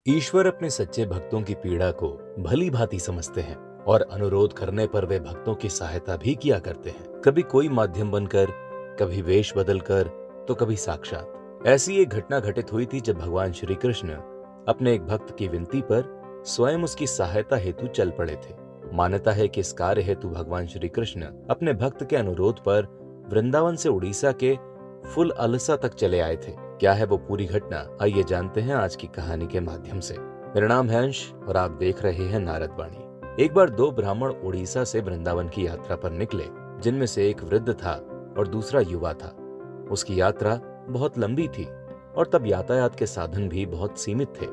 ईश्वर अपने सच्चे भक्तों की पीड़ा को भली भांति समझते हैं और अनुरोध करने पर वे भक्तों की सहायता भी किया करते हैं। कभी कोई माध्यम बनकर, कभी वेश बदलकर, तो कभी साक्षात। ऐसी एक घटना घटित हुई थी जब भगवान श्री कृष्ण अपने एक भक्त की विनती पर स्वयं उसकी सहायता हेतु चल पड़े थे। मान्यता है कि इस कार्य हेतु भगवान श्री कृष्ण अपने भक्त के अनुरोध पर वृंदावन से उड़ीसा के फुल अलसा तक चले आए थे। क्या है वो पूरी घटना, आइए जानते हैं आज की कहानी के माध्यम से। मेरा नाम है अंश और आप देख रहे हैं नारद वाणी। एक बार दो ब्राह्मण उड़ीसा से वृंदावन की यात्रा पर निकले, जिनमें से एक वृद्ध था और दूसरा युवा था। उसकी यात्रा बहुत लंबी थी और तब यातायात के साधन भी बहुत सीमित थे,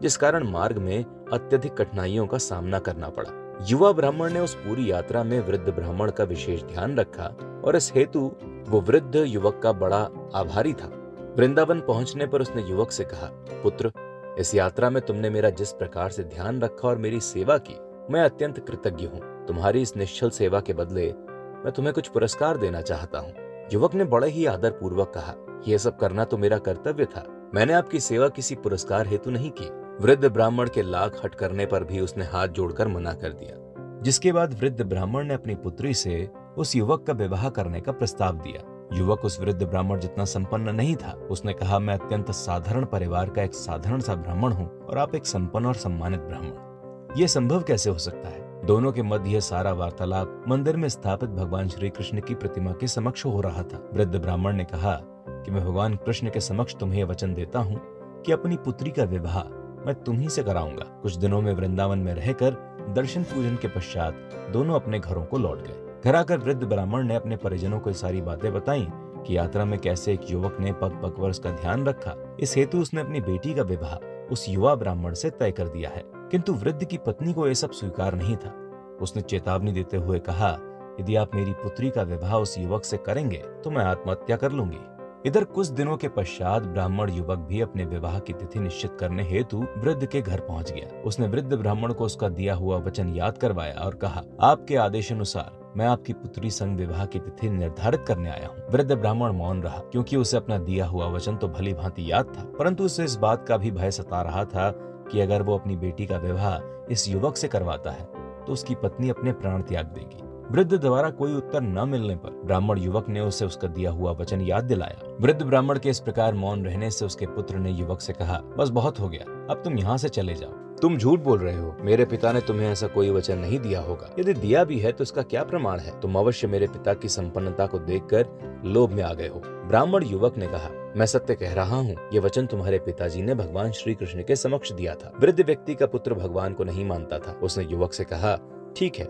जिस कारण मार्ग में अत्यधिक कठिनाइयों का सामना करना पड़ा। युवा ब्राह्मण ने उस पूरी यात्रा में वृद्ध ब्राह्मण का विशेष ध्यान रखा और इस हेतु वो वृद्ध युवक का बड़ा आभारी था। वृंदावन पहुंचने पर उसने युवक से कहा, पुत्र, इस यात्रा में तुमने मेरा जिस प्रकार से ध्यान रखा और मेरी सेवा की, मैं अत्यंत कृतज्ञ हूँ। तुम्हारी इस निश्चल सेवा के बदले मैं तुम्हें कुछ पुरस्कार देना चाहता हूँ। युवक ने बड़े ही आदर पूर्वक कहा, यह सब करना तो मेरा कर्तव्य था। मैंने आपकी सेवा किसी पुरस्कार हेतु नहीं की। वृद्ध ब्राह्मण के लाख हट करने पर भी उसने हाथ जोड़कर मना कर दिया, जिसके बाद वृद्ध ब्राह्मण ने अपनी पुत्री से उस युवक का विवाह करने का प्रस्ताव दिया। युवक उस वृद्ध ब्राह्मण जितना संपन्न नहीं था। उसने कहा, मैं अत्यंत साधारण परिवार का एक साधारण सा ब्राह्मण हूँ और आप एक संपन्न और सम्मानित ब्राह्मण। ये संभव कैसे हो सकता है? दोनों के मध्य यह सारा वार्तालाप मंदिर में स्थापित भगवान श्री कृष्ण की प्रतिमा के समक्ष हो रहा था। वृद्ध ब्राह्मण ने कहा कि मैं भगवान कृष्ण के समक्ष तुम्हें वचन देता हूँ कि अपनी पुत्री का विवाह मैं तुम्ही से कराऊंगा। कुछ दिनों में वृंदावन में रहकर दर्शन पूजन के पश्चात दोनों अपने घरों को लौट गए। घर आकर वृद्ध ब्राह्मण ने अपने परिजनों को सारी बातें बताई कि यात्रा में कैसे एक युवक ने पग पग पर उसका ध्यान रखा। इस हेतु उसने अपनी बेटी का विवाह उस युवा ब्राह्मण से तय कर दिया है। किंतु वृद्ध की पत्नी को यह सब स्वीकार नहीं था। उसने चेतावनी देते हुए कहा, यदि आप मेरी पुत्री का विवाह उस युवक से करेंगे तो मैं आत्महत्या कर लूंगी। इधर कुछ दिनों के पश्चात ब्राह्मण युवक भी अपने विवाह की तिथि निश्चित करने हेतु वृद्ध के घर पहुंच गया। उसने वृद्ध ब्राह्मण को उसका दिया हुआ वचन याद करवाया और कहा, आपके आदेशानुसार मैं आपकी पुत्री संग विवाह की तिथि निर्धारित करने आया हूँ। वृद्ध ब्राह्मण मौन रहा, क्योंकि उसे अपना दिया हुआ वचन तो भली भांति याद था, परंतु उसे इस बात का भी भय सता रहा था कि अगर वो अपनी बेटी का विवाह इस युवक से करवाता है तो उसकी पत्नी अपने प्राण त्याग देगी। वृद्ध द्वारा कोई उत्तर न मिलने पर ब्राह्मण युवक ने उसे उसका दिया हुआ वचन याद दिलाया। वृद्ध ब्राह्मण के इस प्रकार मौन रहने से उसके पुत्र ने युवक से कहा, बस बहुत हो गया, अब तुम यहाँ से चले जाओ। तुम झूठ बोल रहे हो, मेरे पिता ने तुम्हें ऐसा कोई वचन नहीं दिया होगा। यदि दिया भी है तो इसका क्या प्रमाण है? तुम अवश्य मेरे पिता की संपन्नता को देखकर लोभ में आ गए हो। ब्राह्मण युवक ने कहा, मैं सत्य कह रहा हूँ, ये वचन तुम्हारे पिताजी ने भगवान श्री कृष्ण के समक्ष दिया था। वृद्ध व्यक्ति का पुत्र भगवान को नहीं मानता था। उसने युवक से कहा, ठीक है,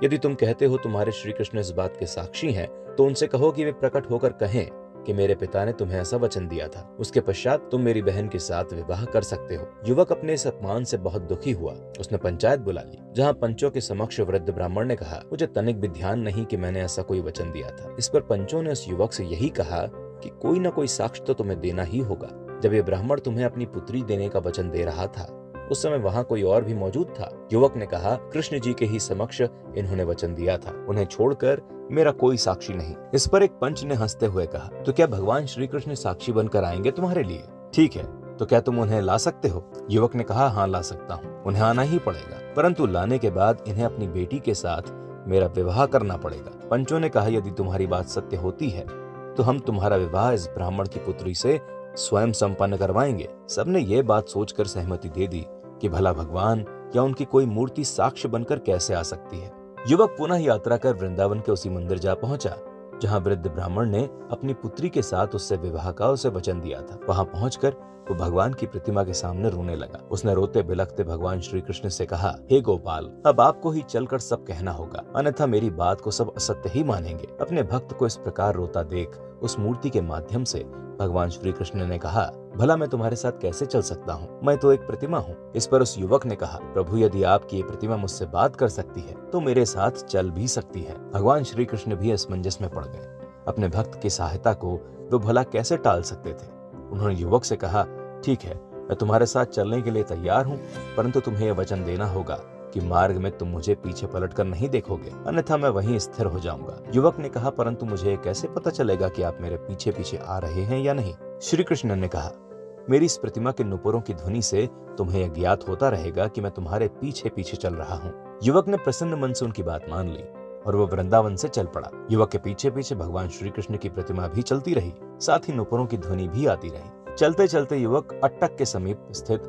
यदि तुम कहते हो तुम्हारे श्री कृष्ण इस बात के साक्षी हैं, तो उनसे कहो कि वे प्रकट होकर कहें कि मेरे पिता ने तुम्हें ऐसा वचन दिया था। उसके पश्चात तुम मेरी बहन के साथ विवाह कर सकते हो। युवक अपने इस अपमान से बहुत दुखी हुआ। उसने पंचायत बुला ली, जहाँ पंचों के समक्ष वृद्ध ब्राह्मण ने कहा, मुझे तनिक भी ध्यान नहीं कि मैंने ऐसा कोई वचन दिया था। इस पर पंचों ने उस युवक से यही कहा कि कोई न कोई साक्ष्य तो तुम्हें देना ही होगा। जब ये ब्राह्मण तुम्हें अपनी पुत्री देने का वचन दे रहा था, उस समय वहाँ कोई और भी मौजूद था। युवक ने कहा, कृष्ण जी के ही समक्ष इन्होंने वचन दिया था, उन्हें छोड़कर मेरा कोई साक्षी नहीं। इस पर एक पंच ने हंसते हुए कहा, तो क्या भगवान श्री कृष्ण साक्षी बनकर आएंगे तुम्हारे लिए? ठीक है, तो क्या तुम उन्हें ला सकते हो? युवक ने कहा, हाँ ला सकता हूँ, उन्हें आना ही पड़ेगा, परंतु लाने के बाद इन्हें अपनी बेटी के साथ मेरा विवाह करना पड़ेगा। पंचों ने कहा, यदि तुम्हारी बात सत्य होती है तो हम तुम्हारा विवाह इस ब्राह्मण की पुत्री से स्वयं संपन्न करवाएंगे। सबने ये बात सोचकर सहमति दे दी कि भला भगवान या उनकी कोई मूर्ति साक्ष्य बनकर कैसे आ सकती है। युवक पुनः यात्रा कर वृंदावन के उसी मंदिर जा पहुंचा जहां वृद्ध ब्राह्मण ने अपनी पुत्री के साथ उससे विवाह का उसे वचन दिया था। वहां पहुंचकर वो भगवान की प्रतिमा के सामने रोने लगा। उसने रोते बिलखते भगवान श्री कृष्ण से कहा, हे गोपाल, अब आपको ही चलकर सब कहना होगा, अन्यथा मेरी बात को सब असत्य ही मानेंगे। अपने भक्त को इस प्रकार रोता देख उस मूर्ति के माध्यम से भगवान श्री कृष्ण ने कहा, भला मैं तुम्हारे साथ कैसे चल सकता हूँ? मैं तो एक प्रतिमा हूँ। इस पर उस युवक ने कहा, प्रभु, यदि आपकी ये प्रतिमा मुझसे बात कर सकती है तो मेरे साथ चल भी सकती है। भगवान श्री कृष्ण भी असमंजस में पड़ गए। अपने भक्त की सहायता को वो भला कैसे टाल सकते थे? उन्होंने युवक से कहा, ठीक है, मैं तुम्हारे साथ चलने के लिए तैयार हूँ, परंतु तुम्हें यह वचन देना होगा कि मार्ग में तुम मुझे पीछे पलटकर नहीं देखोगे, अन्यथा मैं वहीं स्थिर हो जाऊंगा। युवक ने कहा, परंतु मुझे कैसे पता चलेगा कि आप मेरे पीछे पीछे आ रहे हैं या नहीं? श्री कृष्ण ने कहा, मेरी इस प्रतिमा के नुपुरों की ध्वनि से तुम्हें यह ज्ञात होता रहेगा कि मैं तुम्हारे पीछे पीछे चल रहा हूँ। युवक ने प्रसन्न मन से उनकी बात मान ली और वो वृंदावन से चल पड़ा। युवक के पीछे पीछे भगवान श्री कृष्ण की प्रतिमा भी चलती रही, साथ ही नुपुरों की ध्वनि भी आती रही। चलते चलते युवक अट्टक के समीप स्थित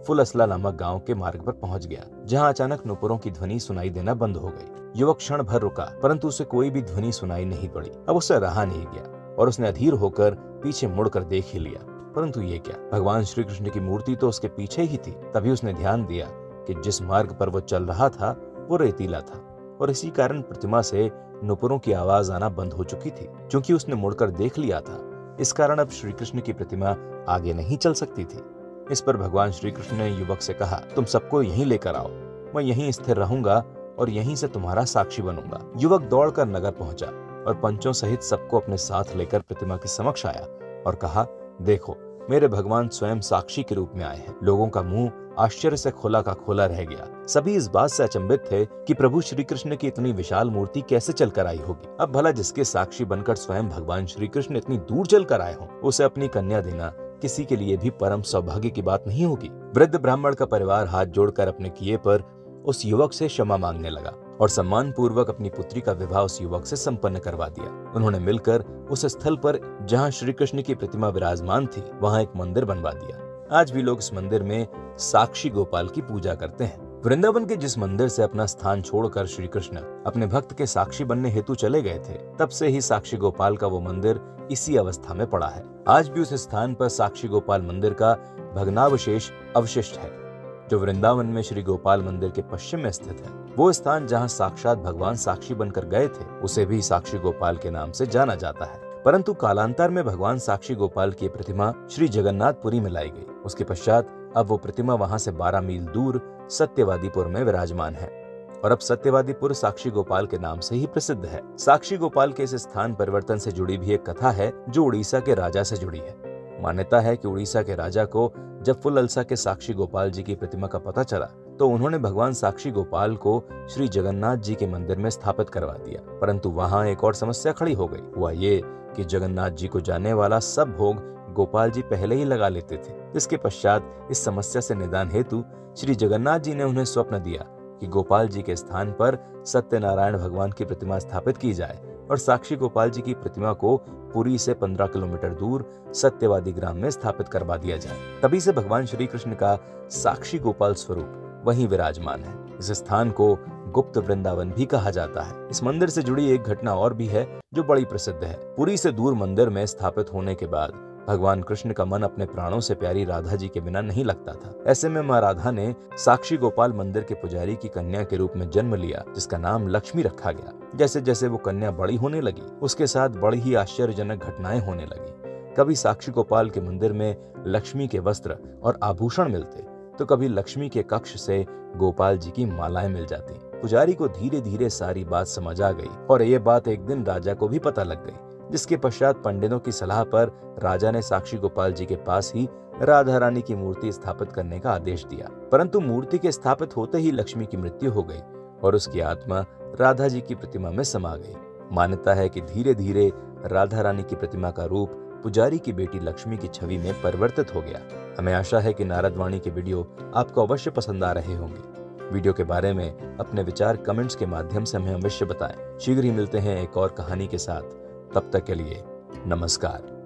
फुलअसला नामक गांव के मार्ग पर पहुंच गया, जहां अचानक नुपुरों की ध्वनि सुनाई देना बंद हो गई। युवक क्षण भर रुका, परंतु उसे कोई भी ध्वनि सुनाई नहीं पड़ी। अब उससे रहा नहीं गया और उसने अधीर होकर पीछे मुड़कर देख ही लिया, परंतु ये क्या, भगवान श्री कृष्ण की मूर्ति तो उसके पीछे ही थी। तभी उसने ध्यान दिया कि जिस मार्ग पर वो चल रहा था वो रेतीला था और इसी कारण प्रतिमा से नुपुरों की आवाज आना बंद हो चुकी थी। क्योंकि उसने मुड़कर देख लिया था, इस कारण अब श्री कृष्ण की प्रतिमा आगे नहीं चल सकती थी। इस पर भगवान श्री कृष्ण ने युवक से कहा, तुम सबको यहीं लेकर आओ, मैं यहीं स्थिर रहूंगा और यहीं से तुम्हारा साक्षी बनूंगा। युवक दौड़कर नगर पहुंचा और पंचों सहित सबको अपने साथ लेकर प्रतिमा के समक्ष आया और कहा, देखो मेरे भगवान स्वयं साक्षी के रूप में आए हैं। लोगों का मुंह आश्चर्य से खोला का खोला रह गया। सभी इस बात से अचंभित थे कि प्रभु श्री कृष्ण की इतनी विशाल मूर्ति कैसे चलकर आई होगी। अब भला जिसके साक्षी बनकर स्वयं भगवान श्री कृष्ण इतनी दूर चलकर आए हों, उसे अपनी कन्या देना किसी के लिए भी परम सौभाग्य की बात नहीं होगी। वृद्ध ब्राह्मण का परिवार हाथ जोड़कर अपने किए पर उस युवक से क्षमा मांगने लगा और सम्मान पूर्वक अपनी पुत्री का विवाह उस युवक से संपन्न करवा दिया। उन्होंने मिलकर उस स्थल पर जहां श्री कृष्ण की प्रतिमा विराजमान थी, वहां एक मंदिर बनवा दिया। आज भी लोग इस मंदिर में साक्षी गोपाल की पूजा करते हैं। वृंदावन के जिस मंदिर से अपना स्थान छोड़कर श्री कृष्ण अपने भक्त के साक्षी बनने हेतु चले गए थे, तब से ही साक्षी गोपाल का वो मंदिर इसी अवस्था में पड़ा है। आज भी उस स्थान पर साक्षी गोपाल मंदिर का भग्नावशेष अवशिष्ट है, जो वृंदावन में श्री गोपाल मंदिर के पश्चिम में स्थित है। वो स्थान जहां साक्षात भगवान साक्षी बनकर गए थे, उसे भी साक्षी गोपाल के नाम से जाना जाता है। परंतु कालांतर में भगवान साक्षी गोपाल की प्रतिमा श्री जगन्नाथपुरी में लाई गई। उसके पश्चात अब वो प्रतिमा वहां से 12 मील दूर सत्यवादीपुर में विराजमान है और अब सत्यवादीपुर साक्षी गोपाल के नाम से ही प्रसिद्ध है। साक्षी गोपाल के इस स्थान परिवर्तन से जुड़ी भी एक कथा है, जो उड़ीसा के राजा से जुड़ी है। मान्यता है कि उड़ीसा के राजा को जब फुलअलसा के साक्षी गोपाल जी की प्रतिमा का पता चला, तो उन्होंने भगवान साक्षी गोपाल को श्री जगन्नाथ जी के मंदिर में स्थापित करवा दिया। परंतु वहां एक और समस्या खड़ी हो गई। हुआ ये कि जगन्नाथ जी को जाने वाला सब भोग गोपाल जी पहले ही लगा लेते थे। इसके पश्चात इस समस्या से निदान हेतु श्री जगन्नाथ जी ने उन्हें स्वप्न दिया कि गोपाल जी के स्थान पर सत्यनारायण भगवान की प्रतिमा स्थापित की जाए और साक्षी गोपाल जी की प्रतिमा को पुरी से 15 किलोमीटर दूर सत्यवादी ग्राम में स्थापित करवा दिया जाए। तभी से भगवान श्री कृष्ण का साक्षी गोपाल स्वरूप वहीं विराजमान है। इस स्थान को गुप्त वृंदावन भी कहा जाता है। इस मंदिर से जुड़ी एक घटना और भी है जो बड़ी प्रसिद्ध है। पुरी से दूर मंदिर में स्थापित होने के बाद भगवान कृष्ण का मन अपने प्राणों से प्यारी राधा जी के बिना नहीं लगता था। ऐसे में माँ राधा ने साक्षी गोपाल मंदिर के पुजारी की कन्या के रूप में जन्म लिया, जिसका नाम लक्ष्मी रखा गया। जैसे जैसे वो कन्या बड़ी होने लगी, उसके साथ बड़ी ही आश्चर्यजनक घटनाएं होने लगी। कभी साक्षी गोपाल के मंदिर में लक्ष्मी के वस्त्र और आभूषण मिलते, तो कभी लक्ष्मी के कक्ष से गोपाल जी की मालाएं मिल जाती। पुजारी को धीरे धीरे सारी बात समझ आ गई और ये बात एक दिन राजा को भी पता लग गई, जिसके पश्चात पंडितों की सलाह पर राजा ने साक्षी गोपाल जी के पास ही राधा रानी की मूर्ति स्थापित करने का आदेश दिया। परंतु मूर्ति के स्थापित होते ही लक्ष्मी की मृत्यु हो गई और उसकी आत्मा राधा जी की प्रतिमा में समा गई। मान्यता है कि धीरे धीरे राधा रानी की प्रतिमा का रूप पुजारी की बेटी लक्ष्मी की छवि में परिवर्तित हो गया। हमें आशा है कि नारद वाणी के वीडियो आपको अवश्य पसंद आ रहे होंगे। वीडियो के बारे में अपने विचार कमेंट्स के माध्यम से हमें अवश्य बताएं। शीघ्र ही मिलते हैं एक और कहानी के साथ। तब तक के लिए नमस्कार।